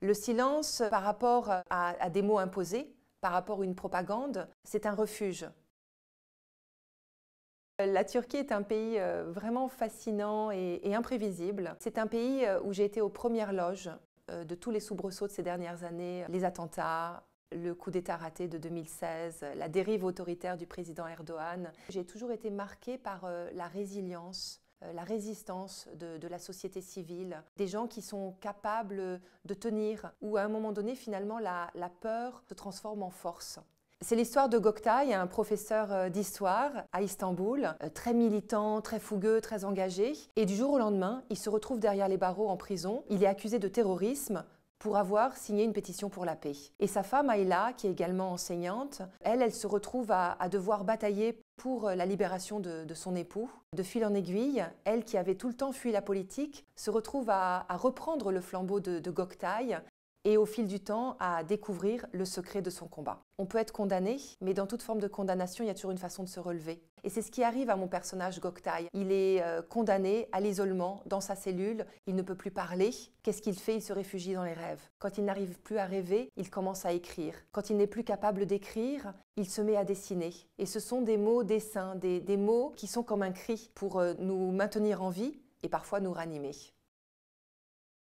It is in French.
Le silence par rapport à des mots imposés, par rapport à une propagande, c'est un refuge. La Turquie est un pays vraiment fascinant et imprévisible. C'est un pays où j'ai été aux premières loges de tous les soubresauts de ces dernières années, les attentats, le coup d'État raté de 2016, la dérive autoritaire du président Erdogan. J'ai toujours été marquée par la résilience, la résistance de la société civile, des gens qui sont capables de tenir, où à un moment donné, finalement, la peur se transforme en force. C'est l'histoire de Göktay, un professeur d'histoire à Istanbul, très militant, très fougueux, très engagé. Et du jour au lendemain, il se retrouve derrière les barreaux en prison. Il est accusé de terrorisme pour avoir signé une pétition pour la paix. Et sa femme, Ayla, qui est également enseignante, elle se retrouve à devoir batailler pour la libération de son époux. De fil en aiguille, elle qui avait tout le temps fui la politique, se retrouve à reprendre le flambeau de Göktay et au fil du temps à découvrir le secret de son combat. On peut être condamné, mais dans toute forme de condamnation, il y a toujours une façon de se relever. Et c'est ce qui arrive à mon personnage Göktay. Il est condamné à l'isolement dans sa cellule, il ne peut plus parler. Qu'est-ce qu'il fait? Il se réfugie dans les rêves. Quand il n'arrive plus à rêver, il commence à écrire. Quand il n'est plus capable d'écrire, il se met à dessiner. Et ce sont des mots dessins, des mots qui sont comme un cri pour nous maintenir en vie et parfois nous ranimer.